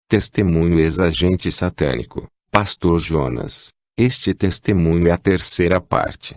Testemunho ex-agente satânico, Pastor Jonas. Este testemunho é a terceira parte.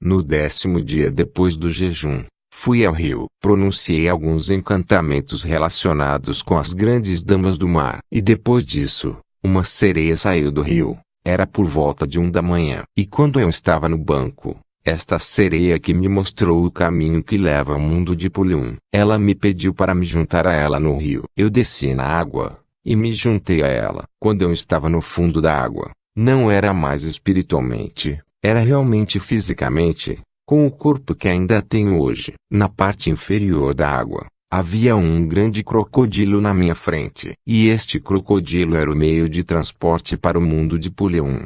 No 10º dia depois do jejum, fui ao rio. Pronunciei alguns encantamentos relacionados com as grandes damas do mar. E depois disso, uma sereia saiu do rio. Era por volta de 1 da manhã. E quando eu estava no banco, esta sereia que me mostrou o caminho que leva ao mundo de Pulium, ela me pediu para me juntar a ela no rio. Eu desci na água e me juntei a ela. Quando eu estava no fundo da água, não era mais espiritualmente, era realmente fisicamente, com o corpo que ainda tenho hoje. Na parte inferior da água, havia um grande crocodilo na minha frente. E este crocodilo era o meio de transporte para o mundo de Pulium.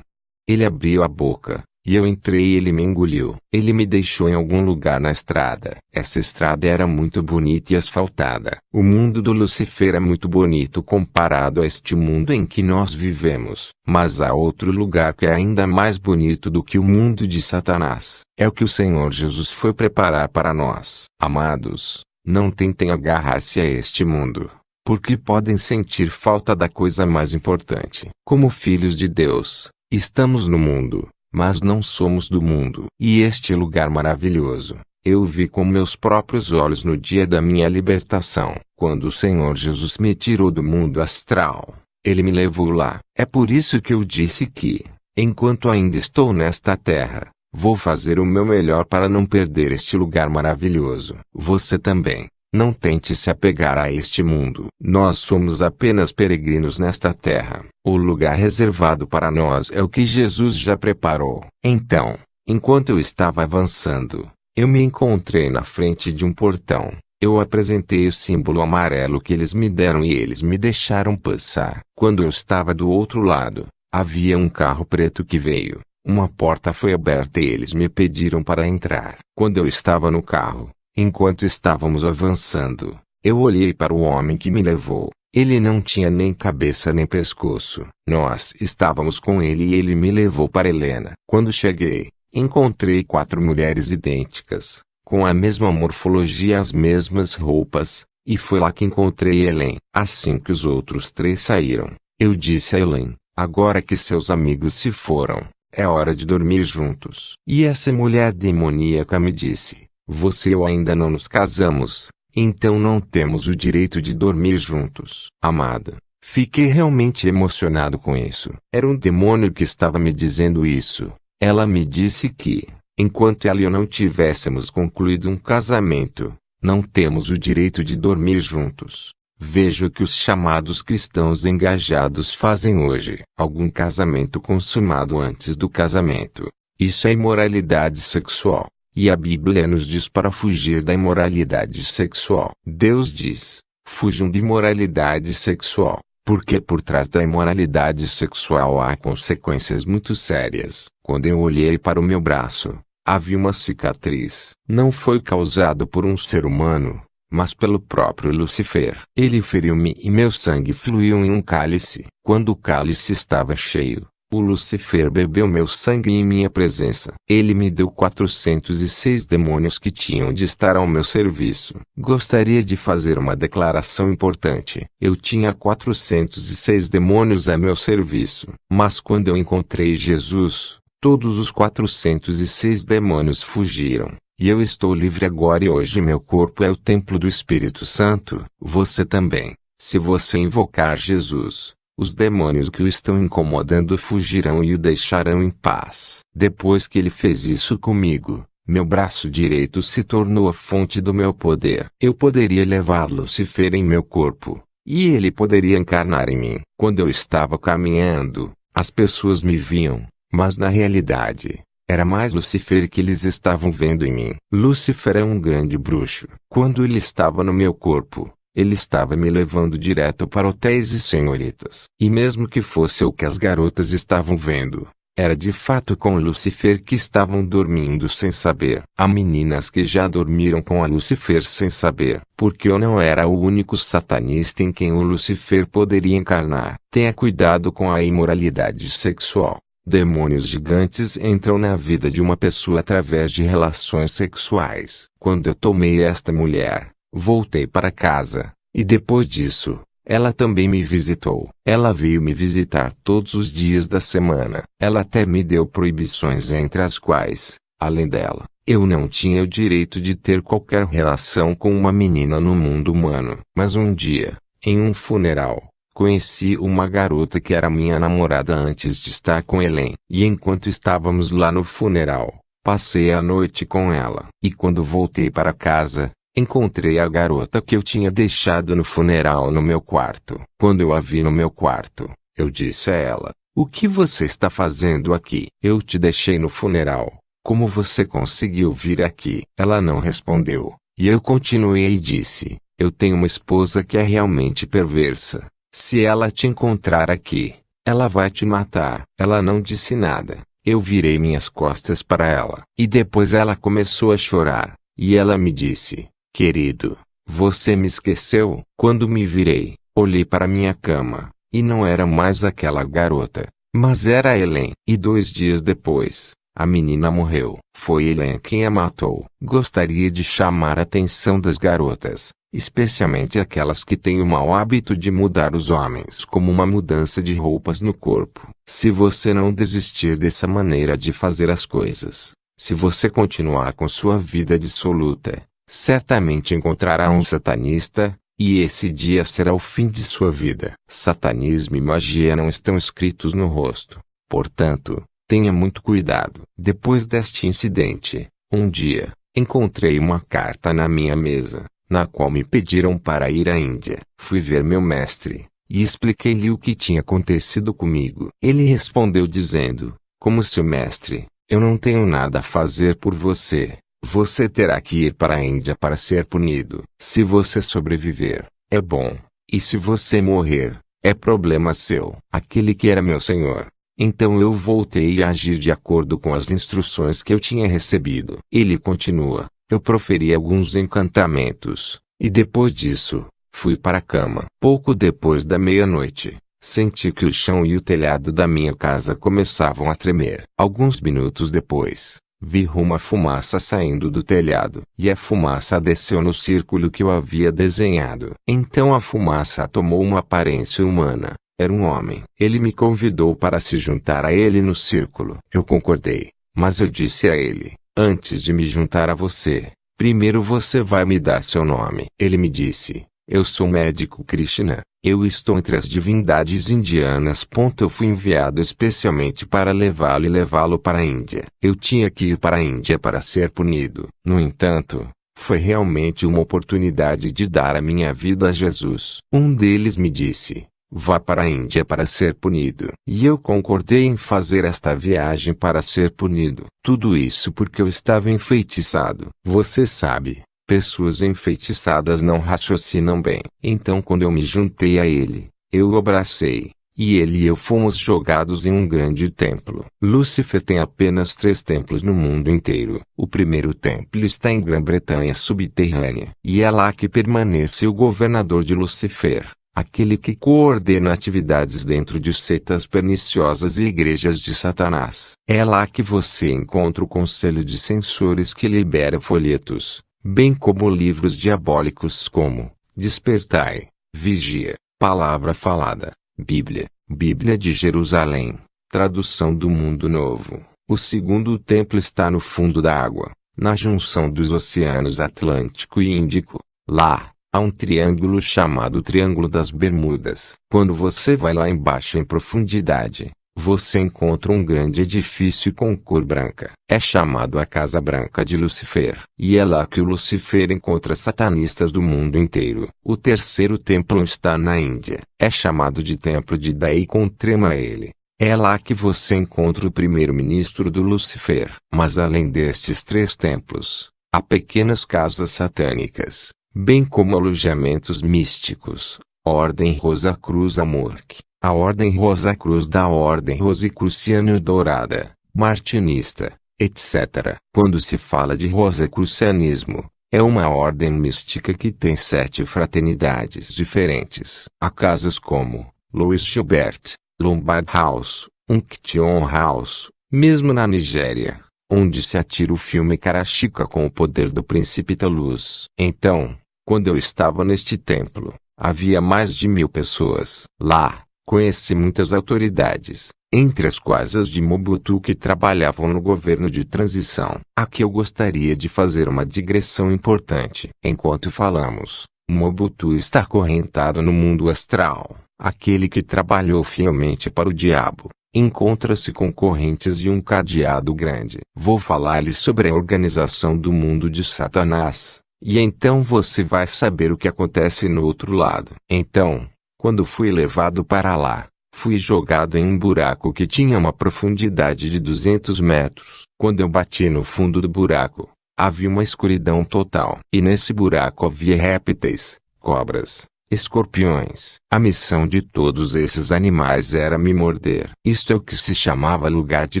Ele abriu a boca, e eu entrei e ele me engoliu. Ele me deixou em algum lugar na estrada. Essa estrada era muito bonita e asfaltada. O mundo do Lucifer é muito bonito comparado a este mundo em que nós vivemos. Mas há outro lugar que é ainda mais bonito do que o mundo de Satanás. É o que o Senhor Jesus foi preparar para nós. Amados, não tentem agarrar-se a este mundo, porque podem sentir falta da coisa mais importante. Como filhos de Deus, estamos no mundo, mas não somos do mundo. E este lugar maravilhoso, eu vi com meus próprios olhos no dia da minha libertação. Quando o Senhor Jesus me tirou do mundo astral, Ele me levou lá. É por isso que eu disse que, enquanto ainda estou nesta terra, vou fazer o meu melhor para não perder este lugar maravilhoso. Você também. Não tente se apegar a este mundo. Nós somos apenas peregrinos nesta terra. O lugar reservado para nós é o que Jesus já preparou. Então, enquanto eu estava avançando, eu me encontrei na frente de um portão. Eu apresentei o símbolo amarelo que eles me deram e eles me deixaram passar. Quando eu estava do outro lado, havia um carro preto que veio. Uma porta foi aberta e eles me pediram para entrar. Quando eu estava no carro, enquanto estávamos avançando, eu olhei para o homem que me levou. Ele não tinha nem cabeça nem pescoço. Nós estávamos com ele e ele me levou para Helena. Quando cheguei, encontrei 4 mulheres idênticas, com a mesma morfologia e as mesmas roupas, e foi lá que encontrei Helen. Assim que os outros 3 saíram, eu disse a Helen: agora que seus amigos se foram, é hora de dormir juntos. E essa mulher demoníaca me disse: você e eu ainda não nos casamos, então não temos o direito de dormir juntos. Amada, fiquei realmente emocionado com isso. Era um demônio que estava me dizendo isso. Ela me disse que, enquanto ela e eu não tivéssemos concluído um casamento, não temos o direito de dormir juntos. Veja o que os chamados cristãos engajados fazem hoje. Algum casamento consumado antes do casamento. Isso é imoralidade sexual. E a Bíblia nos diz para fugir da imoralidade sexual. Deus diz: fujam de imoralidade sexual, porque por trás da imoralidade sexual há consequências muito sérias. Quando eu olhei para o meu braço, havia uma cicatriz. Não foi causado por um ser humano, mas pelo próprio Lucifer. Ele feriu-me e meu sangue fluiu em um cálice. Quando o cálice estava cheio, o Lucifer bebeu meu sangue em minha presença. Ele me deu 406 demônios que tinham de estar ao meu serviço. Gostaria de fazer uma declaração importante. Eu tinha 406 demônios a meu serviço. Mas quando eu encontrei Jesus, todos os 406 demônios fugiram. E eu estou livre agora e hoje meu corpo é o templo do Espírito Santo. Você também. Se você invocar Jesus, os demônios que o estão incomodando fugirão e o deixarão em paz. Depois que ele fez isso comigo, Meu braço direito se tornou a fonte do meu poder. Eu poderia levar Lúcifer em meu corpo, e ele poderia encarnar em mim. Quando eu estava caminhando, as pessoas me viam, mas na realidade, era mais Lúcifer que eles estavam vendo em mim. Lúcifer é um grande bruxo. Quando ele estava no meu corpo, ele estava me levando direto para hotéis e senhoritas. E mesmo que fosse o que as garotas estavam vendo, era de fato com Lúcifer que estavam dormindo sem saber. Há meninas que já dormiram com a Lúcifer sem saber, porque eu não era o único satanista em quem o Lúcifer poderia encarnar. Tenha cuidado com a imoralidade sexual. Demônios gigantes entram na vida de uma pessoa através de relações sexuais. Quando eu tomei esta mulher, voltei para casa, e depois disso, ela também me visitou. Ela veio me visitar todos os dias da semana. Ela até me deu proibições entre as quais, além dela, eu não tinha o direito de ter qualquer relação com uma menina no mundo humano. Mas um dia, em um funeral, conheci uma garota que era minha namorada antes de estar com Helen. E enquanto estávamos lá no funeral, passei a noite com ela. E quando voltei para casa, encontrei a garota que eu tinha deixado no funeral no meu quarto. Quando eu a vi no meu quarto, eu disse a ela: "O que você está fazendo aqui? Eu te deixei no funeral. Como você conseguiu vir aqui?" Ela não respondeu, e eu continuei e disse: "Eu tenho uma esposa que é realmente perversa. Se ela te encontrar aqui, ela vai te matar." Ela não disse nada. Eu virei minhas costas para ela. E depois ela começou a chorar, e ela me disse: "Querido, você me esqueceu?" Quando me virei, olhei para minha cama, e não era mais aquela garota, mas era a Helen. E 2 dias depois, a menina morreu. Foi Helen quem a matou. Gostaria de chamar a atenção das garotas, especialmente aquelas que têm o mau hábito de mudar os homens como uma mudança de roupas no corpo. Se você não desistir dessa maneira de fazer as coisas, se você continuar com sua vida dissoluta, certamente encontrará um satanista, e esse dia será o fim de sua vida. Satanismo e magia não estão escritos no rosto. Portanto, tenha muito cuidado. Depois deste incidente, um dia, encontrei uma carta na minha mesa, na qual me pediram para ir à Índia. Fui ver meu mestre, e expliquei-lhe o que tinha acontecido comigo. Ele respondeu dizendo: "Como seu mestre, eu não tenho nada a fazer por você. Você terá que ir para a Índia para ser punido. Se você sobreviver, é bom. E se você morrer, é problema seu." Aquele que era meu senhor. Então eu voltei a agir de acordo com as instruções que eu tinha recebido. Ele continua: "Eu proferi alguns encantamentos, e depois disso, fui para a cama. Pouco depois da meia-noite, senti que o chão e o telhado da minha casa começavam a tremer. Alguns minutos depois, vi uma fumaça saindo do telhado, e a fumaça desceu no círculo que eu havia desenhado. Então a fumaça tomou uma aparência humana. Era um homem. Ele me convidou para se juntar a ele no círculo. Eu concordei, mas eu disse a ele: "Antes de me juntar a você, primeiro você vai me dar seu nome." Ele me disse: "Eu sou médico Krishna. Eu estou entre as divindades indianas. Eu fui enviado especialmente para levá-lo para a Índia. Eu tinha que ir para a Índia para ser punido. No entanto, foi realmente uma oportunidade de dar a minha vida a Jesus." Um deles me disse: "Vá para a Índia para ser punido." E eu concordei em fazer esta viagem para ser punido. Tudo isso porque eu estava enfeitiçado. Você sabe, pessoas enfeitiçadas não raciocinam bem. Então quando eu me juntei a ele, eu o abracei, e ele e eu fomos jogados em um grande templo. Lúcifer tem apenas 3 templos no mundo inteiro. O primeiro templo está em Grã-Bretanha subterrânea, e é lá que permanece o governador de Lúcifer, aquele que coordena atividades dentro de seitas perniciosas e igrejas de Satanás. É lá que você encontra o conselho de censores que libera folhetos, bem como livros diabólicos como Despertai, Vigia, Palavra Falada, Bíblia, Bíblia de Jerusalém, Tradução do Mundo Novo. O segundo templo está no fundo da água, na junção dos oceanos Atlântico e Índico. Lá, há um triângulo chamado Triângulo das Bermudas. Quando você vai lá embaixo em profundidade, você encontra um grande edifício com cor branca. É chamado a Casa Branca de Lucifer. E é lá que o Lucifer encontra satanistas do mundo inteiro. O terceiro templo está na Índia. É chamado de Templo de Daikontrema ele. É lá que você encontra o primeiro-ministro do Lucifer. Mas além destes 3 templos, há pequenas casas satânicas, bem como alojamentos místicos. Ordem Rosa Cruz Amorque, a Ordem Rosa Cruz da Ordem Rosicruciana Dourada, Martinista, etc. Quando se fala de Rosicrucianismo, é uma ordem mística que tem 7 fraternidades diferentes. Há casas como Louis Gilbert, Lombard House, Unction House, mesmo na Nigéria, onde se atira o filme Karashika com o poder do príncipe Luz. Então, quando eu estava neste templo, havia mais de 1000 pessoas. Lá, conheci muitas autoridades, entre as quais as de Mobutu que trabalhavam no governo de transição. Aqui eu gostaria de fazer uma digressão importante. Enquanto falamos, Mobutu está acorrentado no mundo astral. Aquele que trabalhou fielmente para o diabo, encontra-se com correntes de um cadeado grande. Vou falar-lhes sobre a organização do mundo de Satanás. E então você vai saber o que acontece no outro lado. Então, quando fui levado para lá, fui jogado em um buraco que tinha uma profundidade de 200 metros. Quando eu bati no fundo do buraco, havia uma escuridão total. E nesse buraco havia répteis, cobras, escorpiões. A missão de todos esses animais era me morder. Isto é o que se chamava lugar de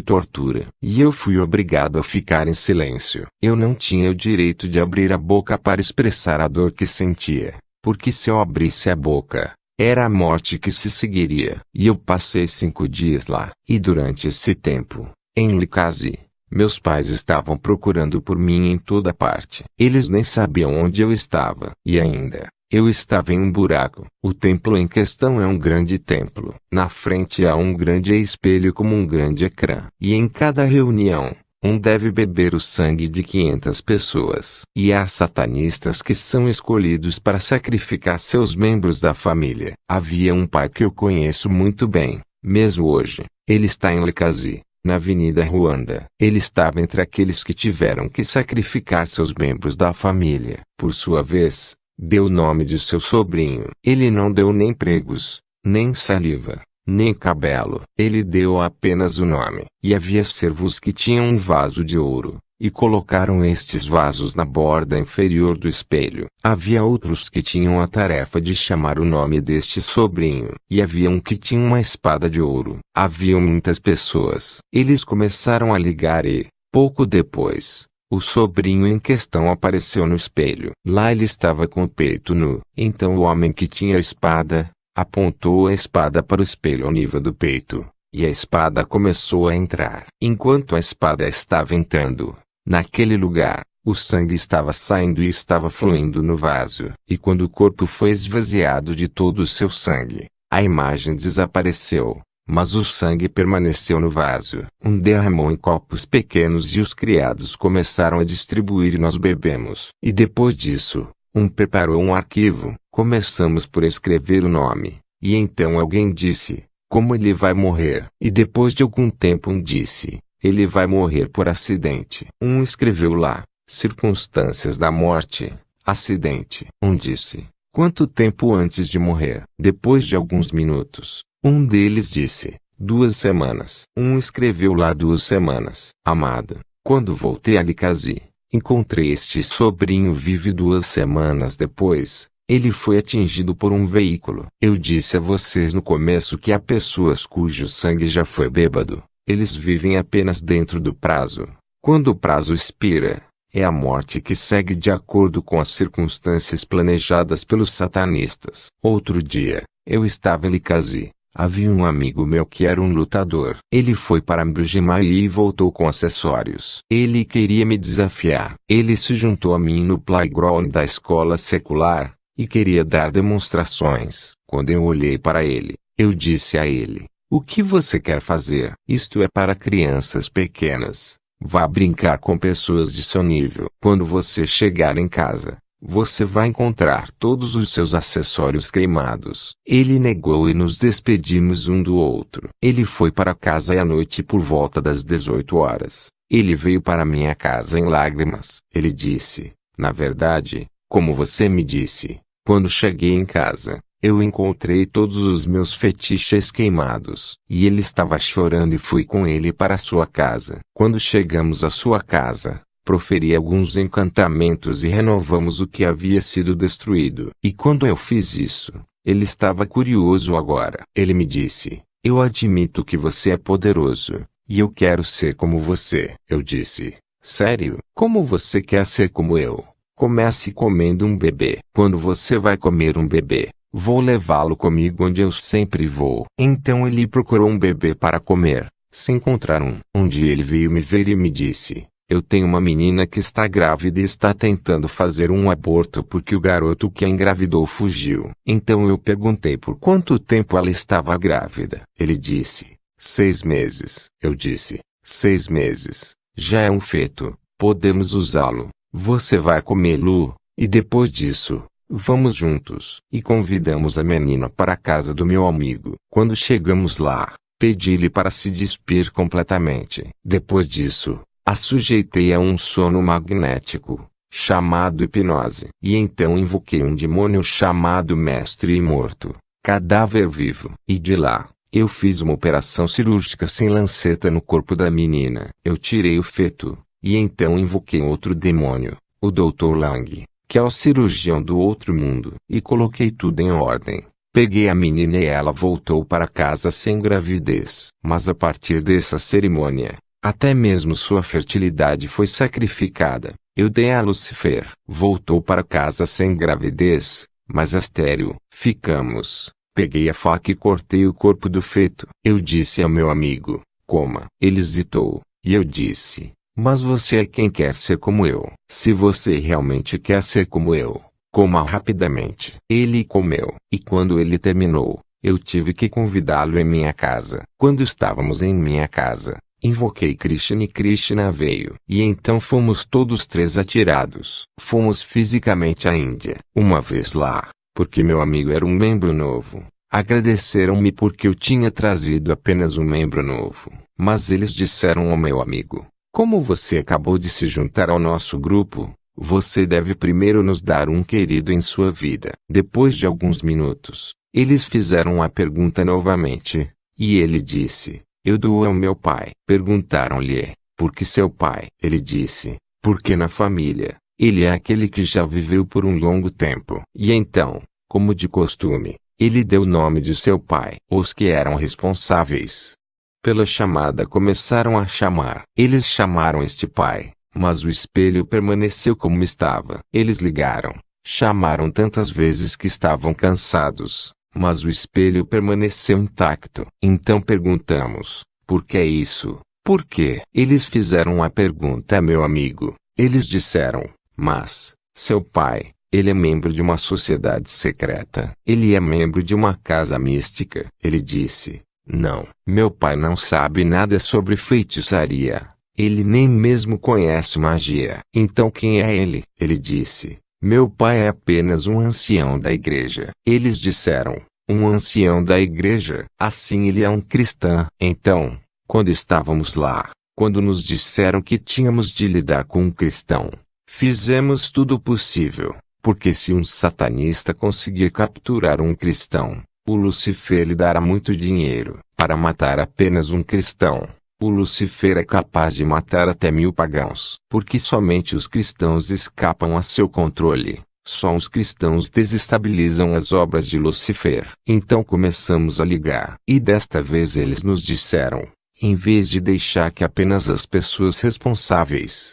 tortura. E eu fui obrigado a ficar em silêncio. Eu não tinha o direito de abrir a boca para expressar a dor que sentia, porque se eu abrisse a boca, era a morte que se seguiria. E eu passei 5 dias lá. E durante esse tempo, em Likasi, meus pais estavam procurando por mim em toda parte. Eles nem sabiam onde eu estava. E ainda, eu estava em um buraco. O templo em questão é um grande templo. Na frente há um grande espelho como um grande ecrã. E em cada reunião, deve beber o sangue de 500 pessoas. E há satanistas que são escolhidos para sacrificar seus membros da família. Havia um pai que eu conheço muito bem, mesmo hoje. Ele está em Likasi, na Avenida Ruanda. Ele estava entre aqueles que tiveram que sacrificar seus membros da família. Por sua vez, deu o nome de seu sobrinho. Ele não deu nem pregos, nem saliva, nem cabelo. Ele deu apenas o nome. E havia servos que tinham um vaso de ouro, e colocaram estes vasos na borda inferior do espelho. Havia outros que tinham a tarefa de chamar o nome deste sobrinho. E havia um que tinha uma espada de ouro. Haviam muitas pessoas. Eles começaram a ligar e, pouco depois, o sobrinho em questão apareceu no espelho. Lá ele estava com o peito nu. Então o homem que tinha a espada apontou a espada para o espelho ao nível do peito, e a espada começou a entrar. Enquanto a espada estava entrando, naquele lugar, o sangue estava saindo e estava fluindo no vaso. E quando o corpo foi esvaziado de todo o seu sangue, a imagem desapareceu, mas o sangue permaneceu no vaso. Derramou em copos pequenos e os criados começaram a distribuir e nós bebemos. E depois disso, preparou um arquivo. Começamos por escrever o nome, e então alguém disse, como ele vai morrer? E depois de algum tempo disse, ele vai morrer por acidente. Escreveu lá, circunstâncias da morte, acidente. Disse, quanto tempo antes de morrer? Depois de alguns minutos. Deles disse, 2 semanas. Escreveu lá 2 semanas. Amado, quando voltei a Likasi, encontrei este sobrinho vivo 2 semanas depois. Ele foi atingido por um veículo. Eu disse a vocês no começo que há pessoas cujo sangue já foi bêbado. Eles vivem apenas dentro do prazo. Quando o prazo expira, é a morte que segue de acordo com as circunstâncias planejadas pelos satanistas. Outro dia, eu estava em Likasi. Havia um amigo meu que era um lutador. Ele foi para Mbujimayi e voltou com acessórios. Ele queria me desafiar. Ele se juntou a mim no playground da escola secular, e queria dar demonstrações. Quando eu olhei para ele, eu disse a ele, o que você quer fazer? Isto é para crianças pequenas. Vá brincar com pessoas de seu nível. Quando você chegar em casa, você vai encontrar todos os seus acessórios queimados. Ele negou e nos despedimos um do outro. Ele foi para casa à noite por volta das 18 horas. Ele veio para minha casa em lágrimas. Ele disse, na verdade, como você me disse, quando cheguei em casa, eu encontrei todos os meus fetiches queimados. E ele estava chorando e fui com ele para sua casa. Quando chegamos à sua casa, proferi alguns encantamentos e renovamos o que havia sido destruído. E quando eu fiz isso, ele estava curioso agora. Ele me disse, eu admito que você é poderoso, e eu quero ser como você. Eu disse, sério? Como você quer ser como eu? Comece comendo um bebê. Quando você vai comer um bebê, vou levá-lo comigo onde eu sempre vou. Então ele procurou um bebê para comer, se encontrar um. Um dia ele veio me ver e me disse, eu tenho uma menina que está grávida e está tentando fazer um aborto porque o garoto que a engravidou fugiu. Então eu perguntei por quanto tempo ela estava grávida. Ele disse, 6 meses. Eu disse, 6 meses. Já é um feto, podemos usá-lo. Você vai comê-lo, e depois disso, vamos juntos. E convidamos a menina para a casa do meu amigo. Quando chegamos lá, pedi-lhe para se despir completamente. Depois disso, a sujeitei a um sono magnético, chamado hipnose. E então invoquei um demônio chamado Mestre Morto, cadáver vivo. E de lá, eu fiz uma operação cirúrgica sem lanceta no corpo da menina. Eu tirei o feto, e então invoquei outro demônio, o Dr. Lang, que é o cirurgião do outro mundo. E coloquei tudo em ordem. Peguei a menina e ela voltou para casa sem gravidez. Mas a partir dessa cerimônia, até mesmo sua fertilidade foi sacrificada. Eu dei a Lucifer. Voltou para casa sem gravidez, mas estéril. Ficamos. Peguei a faca e cortei o corpo do feto. Eu disse ao meu amigo, coma. Ele hesitou, e eu disse, mas você é quem quer ser como eu. Se você realmente quer ser como eu, coma rapidamente. Ele comeu. E quando ele terminou, eu tive que convidá-lo em minha casa. Quando estávamos em minha casa, invoquei Krishna e Krishna veio. E então fomos todos três atirados. Fomos fisicamente à Índia. Uma vez lá, porque meu amigo era um membro novo, agradeceram-me porque eu tinha trazido apenas um membro novo. Mas eles disseram ao meu amigo, como você acabou de se juntar ao nosso grupo, você deve primeiro nos dar um querido em sua vida. Depois de alguns minutos, eles fizeram a pergunta novamente, e ele disse, eu dou ao meu pai. Perguntaram-lhe, por que seu pai? Ele disse, porque na família, ele é aquele que já viveu por um longo tempo. E então, como de costume, ele deu o nome de seu pai. Os que eram responsáveis pela chamada começaram a chamar. Eles chamaram este pai, mas o espelho permaneceu como estava. Eles ligaram, chamaram tantas vezes que estavam cansados, mas o espelho permaneceu intacto. Então perguntamos, por que isso? Por quê? Eles fizeram a pergunta a meu amigo. Eles disseram, mas, seu pai, ele é membro de uma sociedade secreta. Ele é membro de uma casa mística. Ele disse, não, meu pai não sabe nada sobre feitiçaria. Ele nem mesmo conhece magia. Então quem é ele? Ele disse, meu pai é apenas um ancião da igreja. Eles disseram, um ancião da igreja? Assim ele é um cristão. Então, quando estávamos lá, quando nos disseram que tínhamos de lidar com um cristão, fizemos tudo o possível, porque se um satanista conseguir capturar um cristão, o Lucifer lhe dará muito dinheiro. Para matar apenas um cristão, o Lucifer é capaz de matar até 1000 pagãos. Porque somente os cristãos escapam a seu controle. Só os cristãos desestabilizam as obras de Lucifer. Então começamos a ligar. E desta vez eles nos disseram, em vez de deixar que apenas as pessoas responsáveis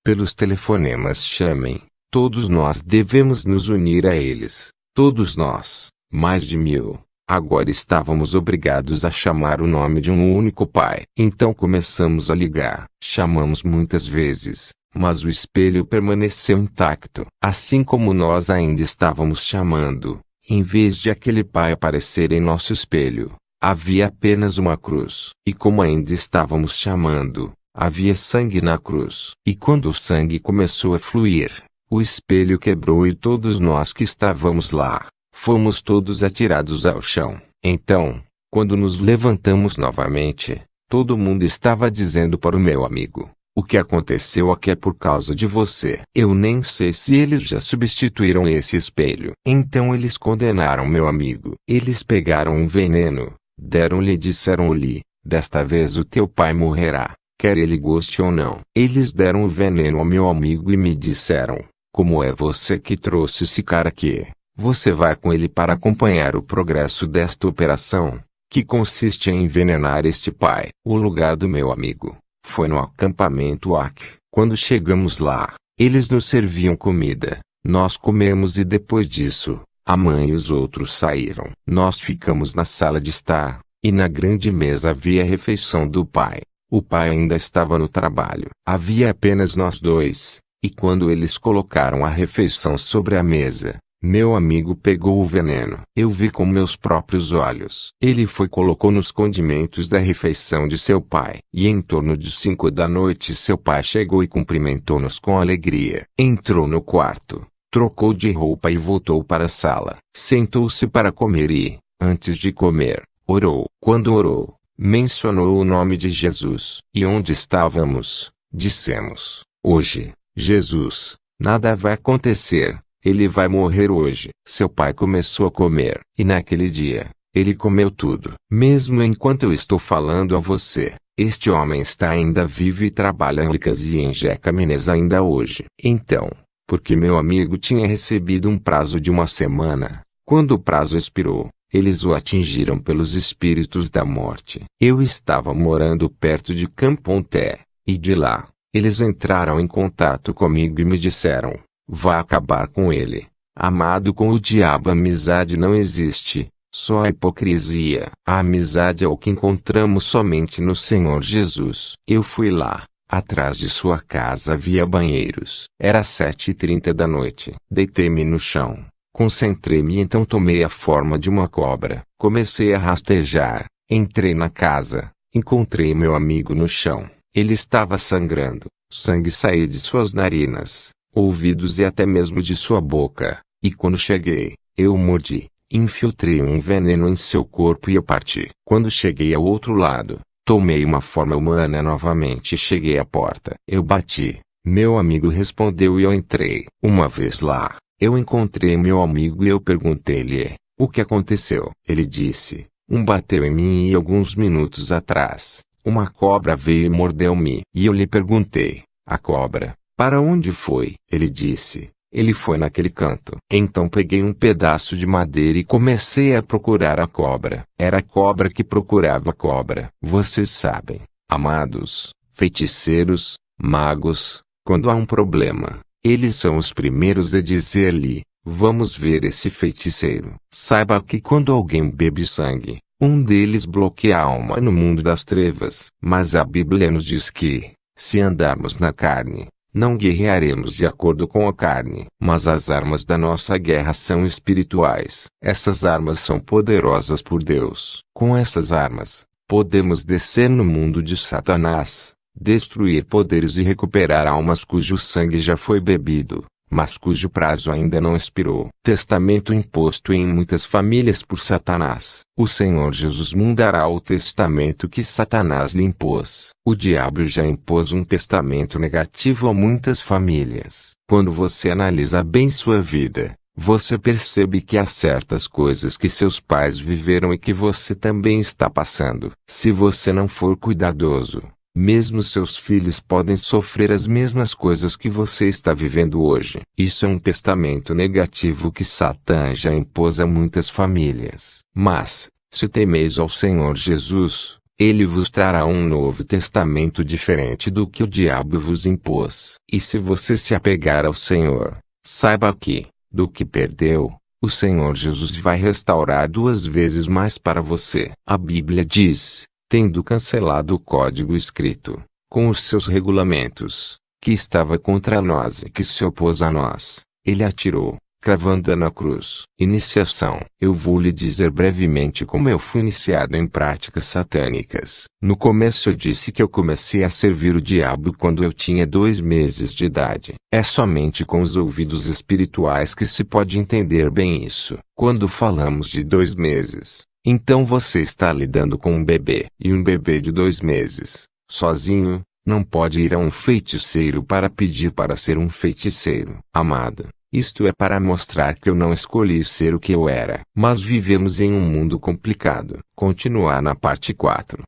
pelos telefonemas chamem, todos nós devemos nos unir a eles. Todos nós, mais de 1000. Agora estávamos obrigados a chamar o nome de um único pai. Então começamos a ligar. Chamamos muitas vezes, mas o espelho permaneceu intacto. Assim como nós ainda estávamos chamando, em vez de aquele pai aparecer em nosso espelho, havia apenas uma cruz. E como ainda estávamos chamando, havia sangue na cruz. E quando o sangue começou a fluir, O espelho quebrou e todos nós que estávamos lá, fomos todos atirados ao chão. Então, quando nos levantamos novamente, todo mundo estava dizendo para o meu amigo: o que aconteceu aqui é por causa de você. Eu nem sei se eles já substituíram esse espelho. Então eles condenaram meu amigo. Eles pegaram um veneno, deram-lhe e disseram-lhe: desta vez o teu pai morrerá, quer ele goste ou não. Eles deram o veneno ao meu amigo e me disseram: como é você que trouxe esse cara aqui? Você vai com ele para acompanhar o progresso desta operação, que consiste em envenenar este pai. O lugar do meu amigo foi no acampamento AC. Quando chegamos lá, eles nos serviam comida. Nós comemos e depois disso, a mãe e os outros saíram. Nós ficamos na sala de estar, e na grande mesa havia a refeição do pai. O pai ainda estava no trabalho. Havia apenas nós dois, e quando eles colocaram a refeição sobre a mesa, meu amigo pegou o veneno. Eu vi com meus próprios olhos. Ele foi e colocou nos condimentos da refeição de seu pai. E em torno de 5 da noite seu pai chegou e cumprimentou-nos com alegria. Entrou no quarto, trocou de roupa e voltou para a sala. Sentou-se para comer e, antes de comer, orou. Quando orou, mencionou o nome de Jesus. E onde estávamos, dissemos: hoje, Jesus, nada vai acontecer. Ele vai morrer hoje. Seu pai começou a comer, e naquele dia, ele comeu tudo. Mesmo enquanto eu estou falando a você, este homem está ainda vivo e trabalha em Licas e em Jecamines ainda hoje. Então, porque meu amigo tinha recebido um prazo de 1 semana, quando o prazo expirou, eles o atingiram pelos espíritos da morte. Eu estava morando perto de Camponté, e de lá, eles entraram em contato comigo e me disseram: vá acabar com ele. Amado, com o diabo amizade não existe, só a hipocrisia. A amizade é o que encontramos somente no Senhor Jesus. Eu fui lá. Atrás de sua casa havia banheiros. Era 7h30 da noite. Deitei-me no chão. Concentrei-me e então tomei a forma de uma cobra. Comecei a rastejar. Entrei na casa. Encontrei meu amigo no chão. Ele estava sangrando. Sangue saía de suas narinas, ouvidos e até mesmo de sua boca. E quando cheguei, eu o mordi. Infiltrei um veneno em seu corpo e eu parti. Quando cheguei ao outro lado, tomei uma forma humana novamente e cheguei à porta. Eu bati. Meu amigo respondeu e eu entrei. Uma vez lá, eu encontrei meu amigo e eu perguntei-lhe: o que aconteceu? Ele disse: bateu em mim e alguns minutos atrás, uma cobra veio e mordeu-me. E eu lhe perguntei: a cobra, para onde foi? Ele disse: ele foi naquele canto. Então peguei um pedaço de madeira e comecei a procurar a cobra. Era a cobra que procurava a cobra. Vocês sabem, amados, feiticeiros, magos, quando há um problema, eles são os primeiros a dizer-lhe: vamos ver esse feiticeiro. Saiba que quando alguém bebe sangue, um deles bloqueia a alma no mundo das trevas. Mas a Bíblia nos diz que, se andarmos na carne, não guerrearemos de acordo com a carne. Mas as armas da nossa guerra são espirituais. Essas armas são poderosas por Deus. Com essas armas, podemos descer no mundo de Satanás, destruir poderes e recuperar almas cujo sangue já foi bebido, mas cujo prazo ainda não expirou. Testamento imposto em muitas famílias por Satanás. O Senhor Jesus mudará o testamento que Satanás lhe impôs. O diabo já impôs um testamento negativo a muitas famílias. Quando você analisa bem sua vida, você percebe que há certas coisas que seus pais viveram e que você também está passando. Se você não for cuidadoso, mesmo seus filhos podem sofrer as mesmas coisas que você está vivendo hoje. Isso é um testamento negativo que Satã já impôs a muitas famílias. Mas, se temeis ao Senhor Jesus, Ele vos trará um novo testamento diferente do que o diabo vos impôs. E se você se apegar ao Senhor, saiba que, do que perdeu, o Senhor Jesus vai restaurar 2 vezes mais para você. A Bíblia diz: tendo cancelado o código escrito, com os seus regulamentos, que estava contra nós e que se opôs a nós, ele atirou, cravando-a na cruz. Iniciação. Eu vou lhe dizer brevemente como eu fui iniciado em práticas satânicas. No começo eu disse que eu comecei a servir o diabo quando eu tinha 2 meses de idade. É somente com os ouvidos espirituais que se pode entender bem isso. Quando falamos de 2 meses, então você está lidando com um bebê. E um bebê de 2 meses, sozinho, não pode ir a um feiticeiro para pedir para ser um feiticeiro. Amado, isto é para mostrar que eu não escolhi ser o que eu era. Mas vivemos em um mundo complicado. Continuar na parte 4.